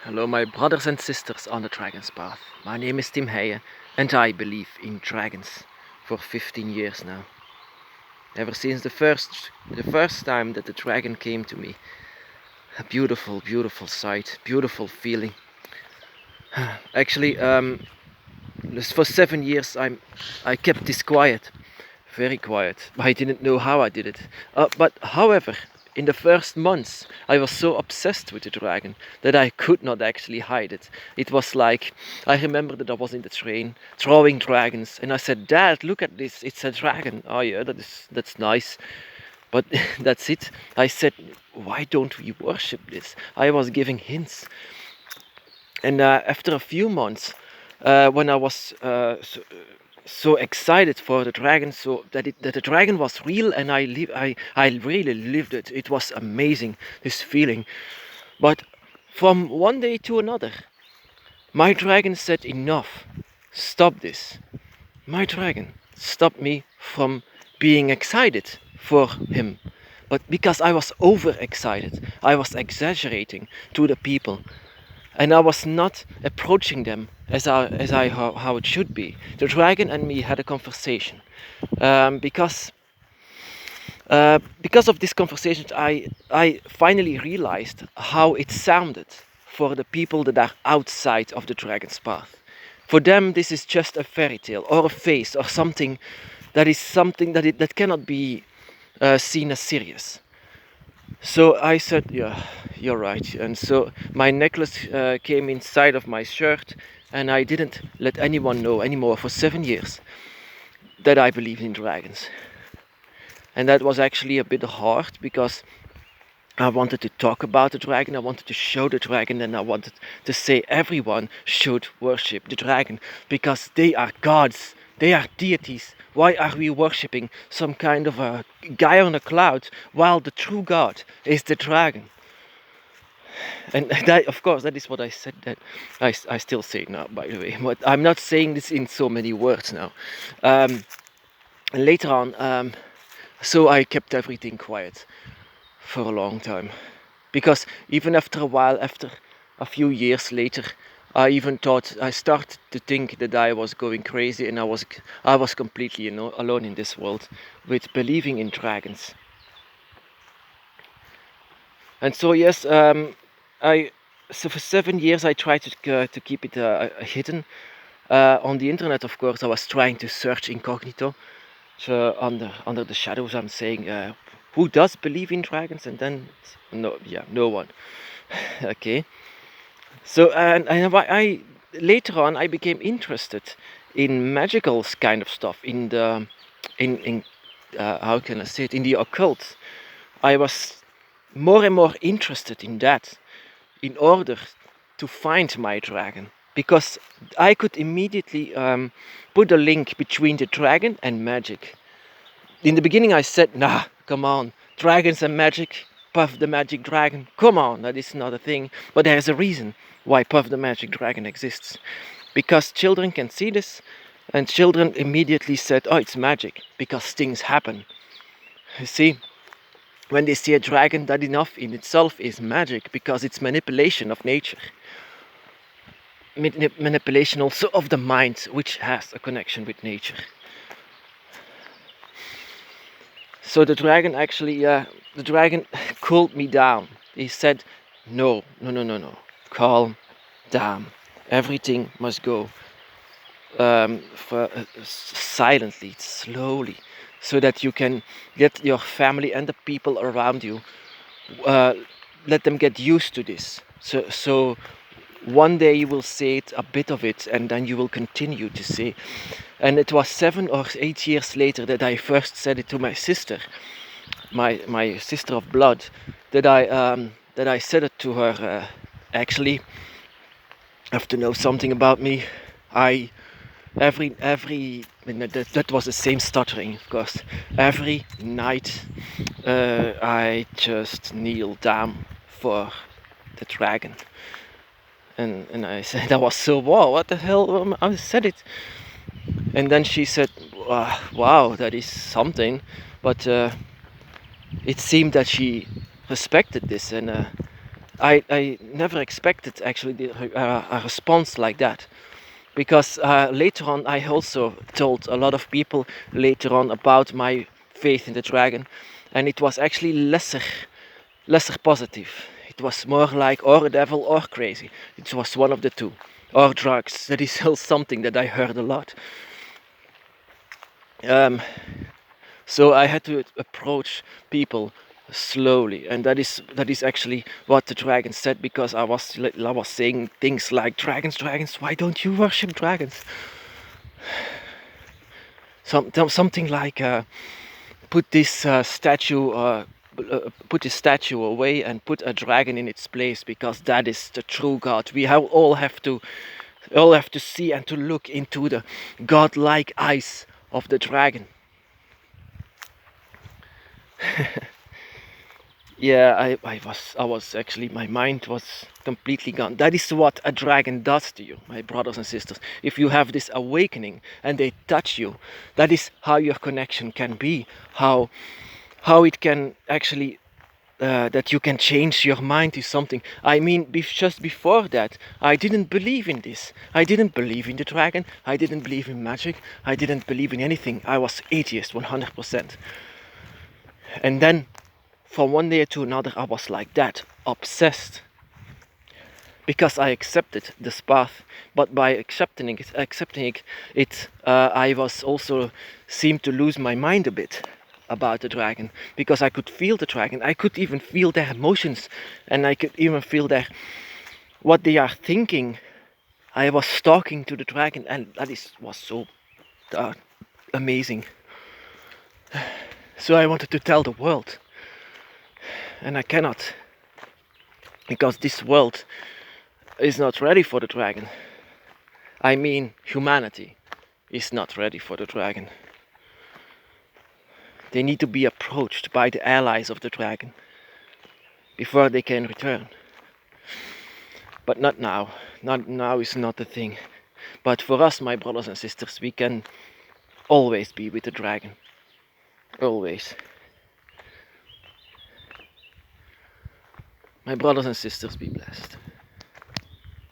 Hello, my brothers and sisters on the Dragon's Path. My name is Tim Heijen, and I believe in dragons for 15 years now. Ever since the first time that the dragon came to me, a beautiful, beautiful sight, beautiful feeling. Actually, for 7 years I kept this quiet, very quiet. I didn't know how I did it. But however, in the first months, I was so obsessed with the dragon that I could not actually hide it. It was like, I remember that I was in the train throwing dragons, and I said, "Dad, look at this! It's a dragon." "Oh yeah, that's nice." But that's it. I said, "Why don't we worship this?" I was giving hints, and after a few months, when I was so excited for the dragon, so that the dragon was real, and I really lived it. It was amazing, this feeling. But from one day to another, my dragon said, "Enough, stop this." My dragon stopped me from being excited for him. But because I was overexcited, I was exaggerating to the people, and I was not approaching them how it should be. The dragon and me had a conversation, because of this conversation, I finally realized how it sounded for the people that are outside of the dragon's path. For them, this is just a fairy tale or a face or something that cannot be seen as serious. So I said, "Yeah, you're right." And so my necklace came inside of my shirt, and I didn't let anyone know anymore for 7 years that I believed in dragons. And that was actually a bit hard, because I wanted to talk about the dragon, I wanted to show the dragon, and I wanted to say everyone should worship the dragon because they are gods, they are deities. Why are we worshipping some kind of a guy on a cloud while the true God is the dragon? And that, of course, that is what I said. That I still say it now, by the way, but I'm not saying this in so many words now. Later on, so I kept everything quiet for a long time, because even after a while, after a few years later, I started to think that I was going crazy, and I was completely, alone in this world with believing in dragons. And so yes, I so for 7 years I tried to keep it hidden. On the internet, of course, I was trying to search incognito, so under the shadows. I'm saying, who does believe in dragons? And then no, yeah, no one. Okay. So I later on I became interested in magical kind of stuff, in the in how can I say it, in the occult. I was more and more interested in that, in order to find my dragon, because I could immediately put a link between the dragon and magic. In the beginning, I said, "Nah, come on, dragons and magic, Puff the Magic Dragon, come on, that is not a thing." But there's a reason why Puff the Magic Dragon exists. Because children can see this, and children immediately said, "Oh, it's magic," because things happen. You see, when they see a dragon, that enough in itself is magic, because it's manipulation of nature. Manipulation also of the mind, which has a connection with nature. So the dragon actually, the dragon cooled me down. He said, "No, no, no, no, no. Calm down. Everything must go silently, slowly, so that you can get your family and the people around you, uh, let them get used to this. So one day you will say it, a bit of it, and then you will continue to say." And it was 7 or 8 years later that I first said it to my sister, my sister of blood, that I said it to her. Actually, have to know something about me. I that was the same stuttering, of course. Every night, I just kneel down for the dragon. And I said, "That was so wow, what the hell?" I said it. And then she said, "Wow, that is something." But it seemed that she respected this, and I never expected actually a response like that, because later on I also told a lot of people later on about my faith in the dragon, and it was actually lesser positive. It was more like or devil or crazy. It was one of the two, or drugs. That is still something that I heard a lot. So I had to approach people slowly, and that is actually what the dragon said, because I was saying things like dragons, why don't you worship dragons? Something like put this statue away and put a dragon in its place, because that is the true God. We all have to see and to look into the godlike eyes of the dragon. Yeah, I was actually, my mind was completely gone. That is what a dragon does to you, my brothers and sisters. If you have this awakening and they touch you, that is how your connection can be. How it can actually that you can change your mind to something. I mean, just before that, I didn't believe in this. I didn't believe in the dragon. I didn't believe in magic. I didn't believe in anything. I was atheist 100%. And then from one day to another, I was like that, obsessed, because I accepted this path. But by accepting it, I was also seemed to lose my mind a bit about the dragon, because I could feel the dragon. I could even feel their emotions, and I could even feel what they are thinking. I was talking to the dragon, and was so uh, amazing. So I wanted to tell the world, and I cannot, because this world is not ready for the dragon. I mean, humanity is not ready for the dragon. They need to be approached by the allies of the dragon before they can return. But not now. Not now is not the thing. But for us, my brothers and sisters, we can always be with the dragon. Always. My brothers and sisters, be blessed.